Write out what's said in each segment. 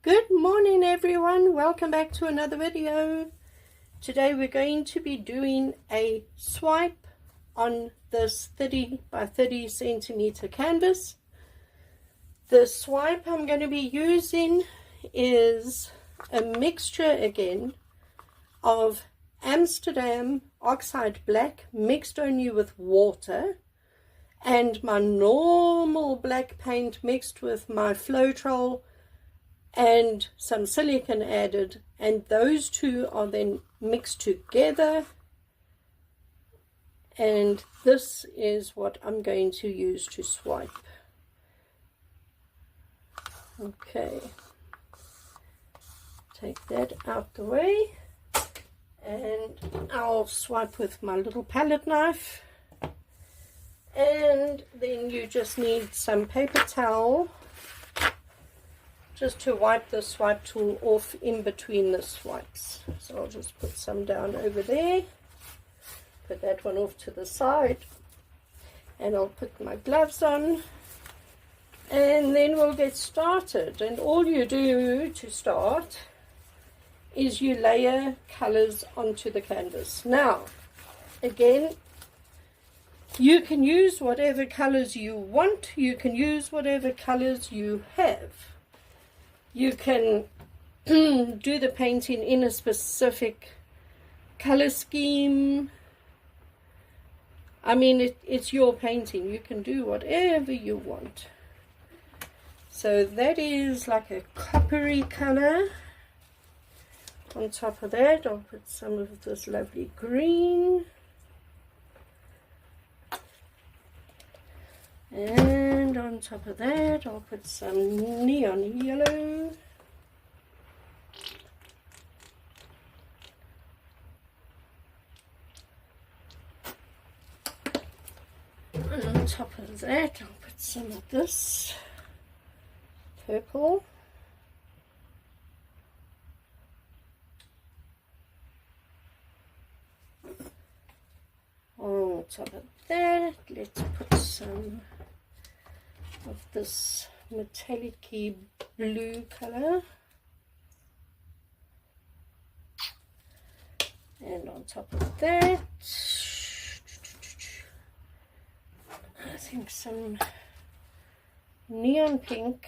Good morning everyone, welcome back to another video. Today we're going to be doing a swipe on this 30 by 30 centimeter canvas. The swipe I'm going to be using is a mixture again of Amsterdam Oxide Black mixed only with water and my normal black paint mixed with my Floetrol and some silicone added, and those two are then mixed together, and this is what I'm going to use to swipe. Okay, take that out the way, and I'll swipe with my little palette knife. And then you just need some paper towel just to wipe the swipe tool off in between the swipes. So I'll just put some down over there, put that one off to the side, and I'll put my gloves on, and then we'll get started. And all you do to start is you layer colors onto the canvas. Now again, you can use whatever colors you want, you can use whatever colors you have. You can do the painting in a specific color scheme. I mean, it's your painting. You can do whatever you want. So that is like a coppery color. On top of that, I'll put some of this lovely green. And on top of that, I'll put some neon yellow. And on top of that, I'll put some of this purple. On top of that, let's put some of this metallic-y blue color, and on top of that I think some neon pink,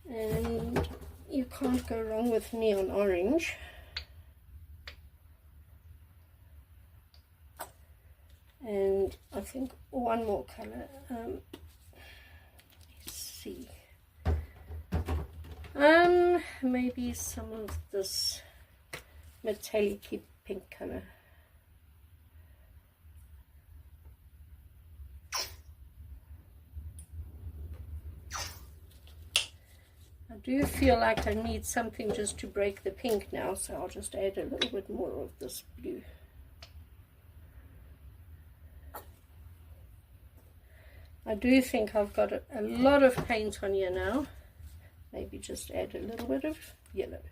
and you can't go wrong with neon orange. And I think one more color, let's see, maybe some of this metallic pink color. I do feel like I need something just to break the pink now, so I'll just add a little bit more of this blue. I do think I've got a lot of paint on here now. Maybe just add a little bit of yellow.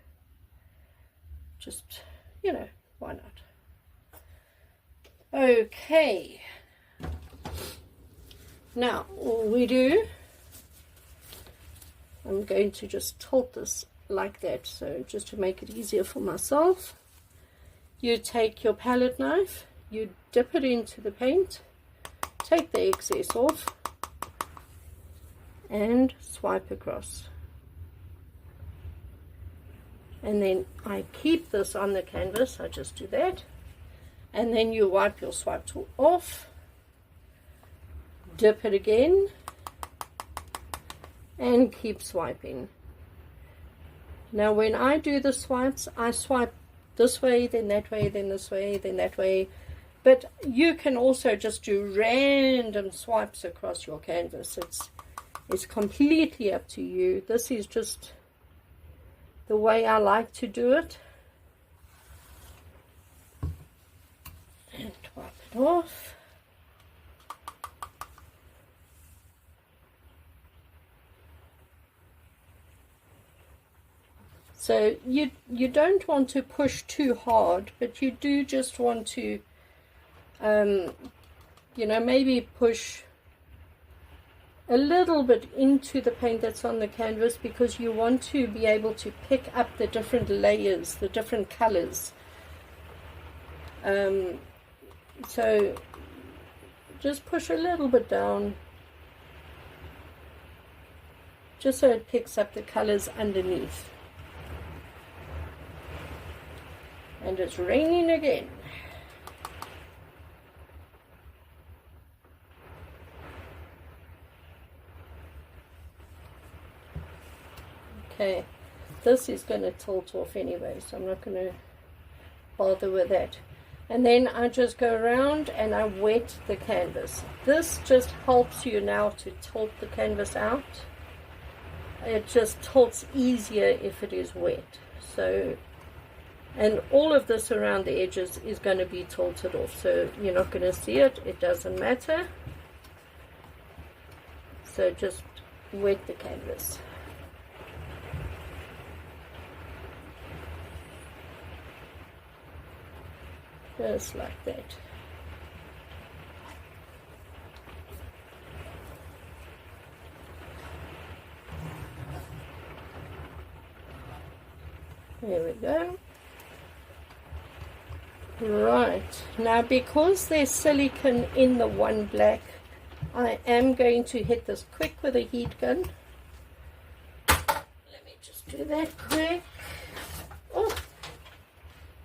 Just, you know, why not? Okay. Now, all we do, I'm going to just tilt this like that, so just to make it easier for myself. You take your palette knife, you dip it into the paint, take the excess off, and swipe across. And then I keep this on the canvas, I just do that, and then you wipe your swipe tool off, dip it again, and keep swiping. Now when I do the swipes, I swipe this way, then that way, then this way, then that way. But you can also just do random swipes across your canvas. It's completely up to you. This is just the way I like to do it. And wipe it off. So you don't want to push too hard, but you do just want to you know, maybe push a little bit into the paint that's on the canvas, because you want to be able to pick up the different layers, the different colors. So just push a little bit down, just so it picks up the colors underneath. And it's raining again. Okay, this is going to tilt off anyway, so I'm not going to bother with that. And then I just go around and I wet the canvas. This just helps you now to tilt the canvas out. It just tilts easier if it is wet. So, and all of this around the edges is going to be tilted off, so you're not going to see it. It doesn't matter. So just wet the canvas. Just like that. There we go. Right, now because there's silicone in the one black, I am going to hit this quick with a heat gun. Let me just do that quick. Oh,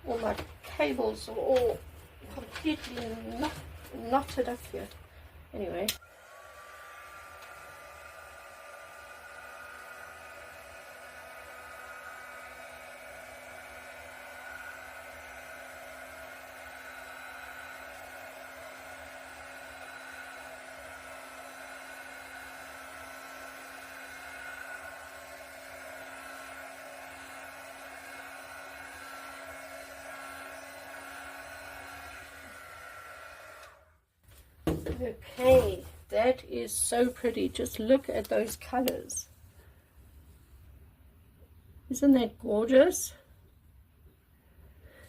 all my cables are all completely knotted up here. Anyway. Okay, that is so pretty. Just look at those colors. Isn't that gorgeous?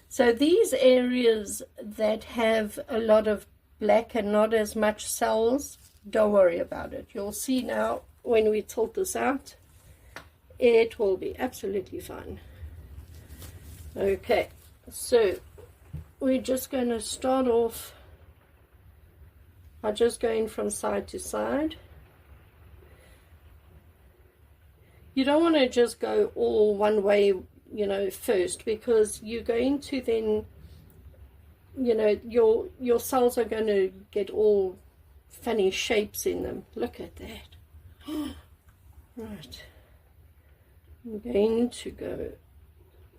So these areas that have a lot of black and not as much cells, don't worry about it. You'll see now when we tilt this out, it will be absolutely fine. Okay, so we're just going to start off by just going from side to side. You don't want to just go all one way, you know, first, because you're going to then, you know, your cells are going to get all funny shapes in them. Look at that. Right. I'm going to go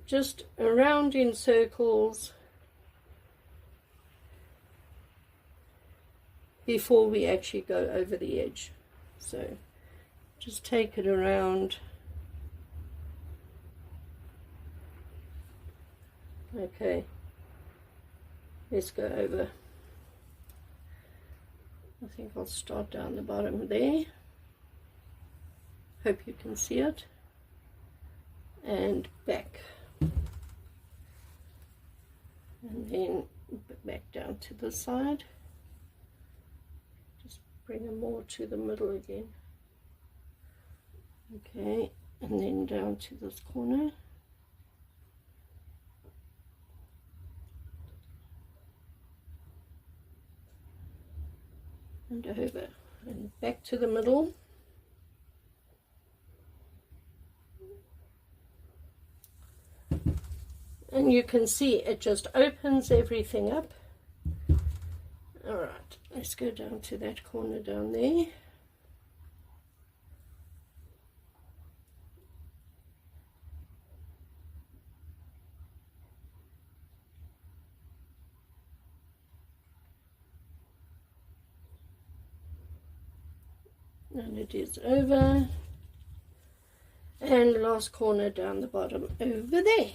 just around in circles before we actually go over the edge. So just take it around. Okay, let's go over. I think I'll start down the bottom there. Hope you can see it. And back. And then back down to the side. Bring them more to the middle again. Okay, and then down to this corner. And over, and back to the middle. And you can see it just opens everything up. All right, let's go down to that corner down there. And it is over. And last corner down the bottom over there.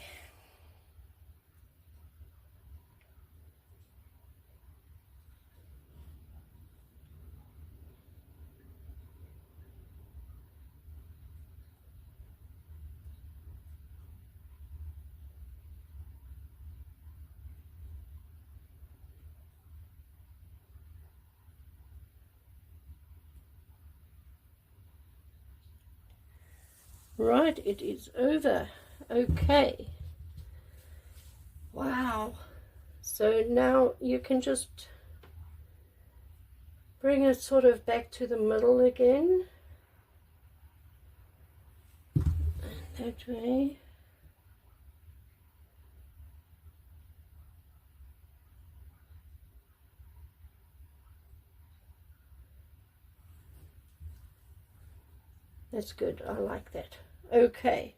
Right, it is over. Okay. Wow. So now you can just bring it sort of back to the middle again. And that way. That's good. I like that. Okay.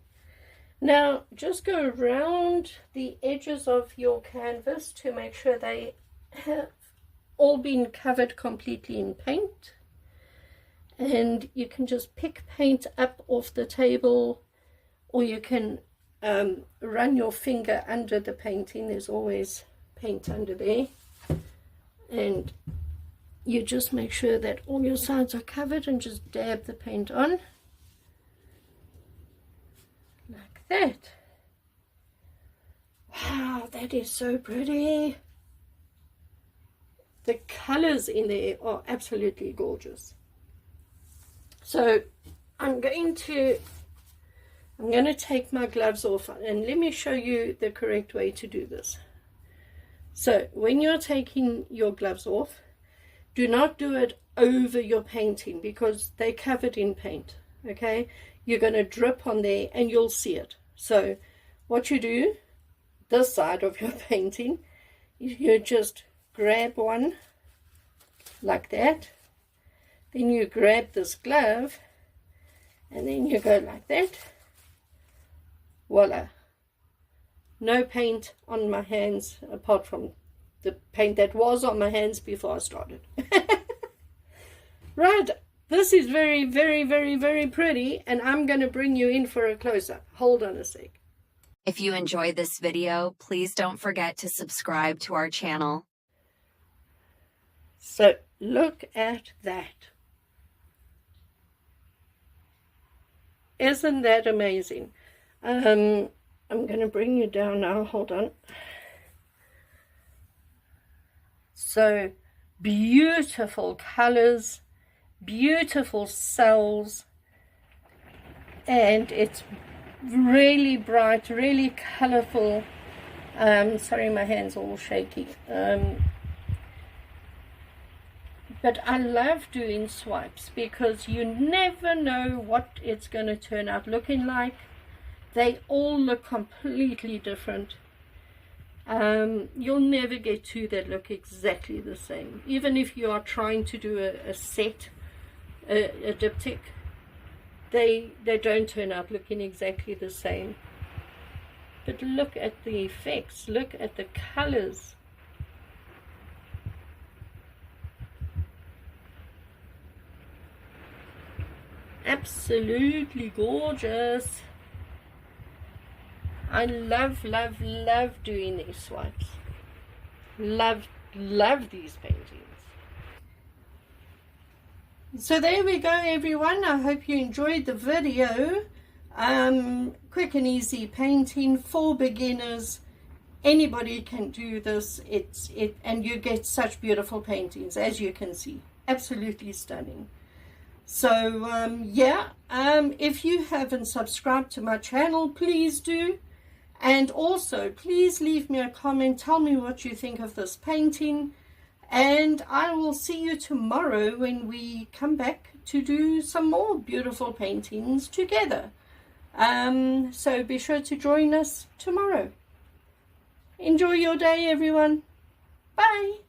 Now just go around the edges of your canvas to make sure they have all been covered completely in paint. And you can just pick paint up off the table, or you can run your finger under the painting. There's always paint under there. And you just make sure that all your sides are covered and just dab the paint on. Like that. Wow, that is so pretty. The colors in there are absolutely gorgeous. So I'm going to take my gloves off, and let me show you the correct way to do this. So when you're taking your gloves off, do not do it over your painting because they're covered in paint. Okay, you're going to drip on there and you'll see it. So what you do, this side of your painting, you just grab one like that, then you grab this glove and then you go like that. Voila, no paint on my hands apart from the paint that was on my hands before I started. Right, this is very, very, very, very pretty, and I'm going to bring you in for a close-up. Hold on a sec. If you enjoyed this video, please don't forget to subscribe to our channel. So look at that. Isn't that amazing? I'm going to bring you down now. Hold on. So beautiful colors, beautiful cells, and it's really bright, really colorful. Sorry, my hands are all shaky. But I love doing swipes because you never know what it's going to turn out looking like. They all look completely different. You'll never get two that look exactly the same. Even if you are trying to do a set, a diptych, they don't turn out looking exactly the same. But look at the effects, look at the colors. Absolutely gorgeous. I love, love, love doing these swipes. Love these paintings. So there we go, everyone. I hope you enjoyed the video. Quick and easy painting for beginners. Anybody can do this. And you get such beautiful paintings, as you can see. Absolutely stunning. So yeah, if you haven't subscribed to my channel, please do. And also, please leave me a comment. Tell me what you think of this painting. And I will see you tomorrow when we come back to do some more beautiful paintings together. So be sure to join us tomorrow. Enjoy your day, everyone. Bye.